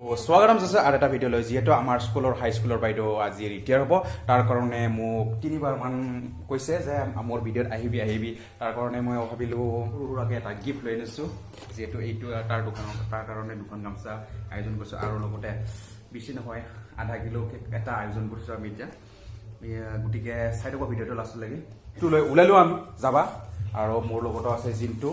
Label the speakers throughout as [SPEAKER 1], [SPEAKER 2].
[SPEAKER 1] স্বাগতম জাছে আৰু এটা ভিডিঅ' লৈ যিহেতু আমাৰ স্কুলৰ হাই স্কুলৰ বাইদেউ আজি ৰিটায়াৰ হ'ব তাৰ কাৰণে মোক তিনিবাৰমান কৈছে যে মোৰ ভিডিঅ'ত আহিবি তাৰ কাৰণে মই ভাবিলোঁ সৰু সুৰাকৈ এটা গিফ্ট লৈ আনিছোঁ যিহেতু এইটো তাৰ দোকানত তাৰ কাৰণে দুখন গামোচা আয়োজন কৰিছোঁ আৰু লগতে বেছি নহয় আধা কিলো কেক এটা আয়োজন কৰিছোঁ আমি এতিয়া গতিকে চাই থাকক ভিডিঅ'টো লাষ্টলৈকে এইটো লৈ ওলালোঁ আমি যাবা আৰু মোৰ লগতো আছে জিন্তু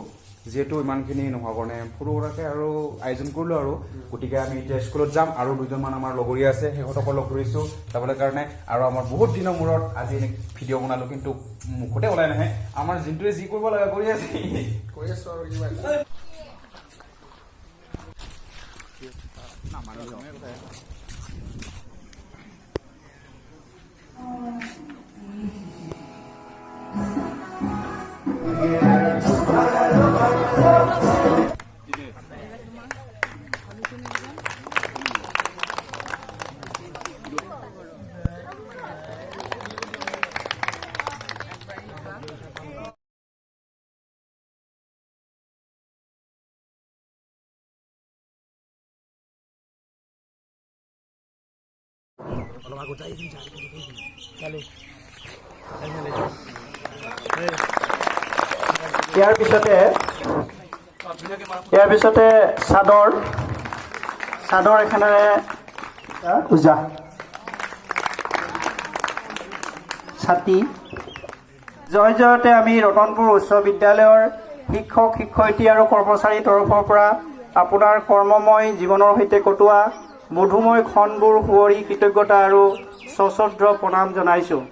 [SPEAKER 1] যিহেতু ইমানখিনি নোহোৱা কাৰণে সৰু সুৰাকৈ আৰু আয়োজন কৰিলোঁ আৰু গতিকে আমি এতিয়া স্কুলত যাম আৰু দুজনমান আমাৰ লগৰীয়া আছে সিহঁতকো লগ ধৰিছোঁ যাবলৈ কাৰণে আৰু আমাৰ বহুত দিনৰ মূৰত আজি এনে ভিডিঅ' বনালোঁ কিন্তু মুখতে ওলাই নাহে আমাৰ জিন্তুৱে যি কৰিব লাগে কৰি আছে কৰি আছোঁ আৰু
[SPEAKER 2] ইয়াৰ পিছতে চাদৰ এখনেৰে পূজা ছাতি জয় জয়তে আমি ৰতনপুৰ উচ্চ বিদ্যালয়ৰ শিক্ষক শিক্ষয়িত্ৰী আৰু কৰ্মচাৰীৰ তৰফৰ পৰা আপোনাৰ কৰ্মময় জীৱনৰ সৈতে কটোৱা মধুময় ক্ষণবোৰ সুঁৱৰি কৃতজ্ঞতা আৰু সশ্ৰদ্ধ প্ৰণাম জনাইছোঁ।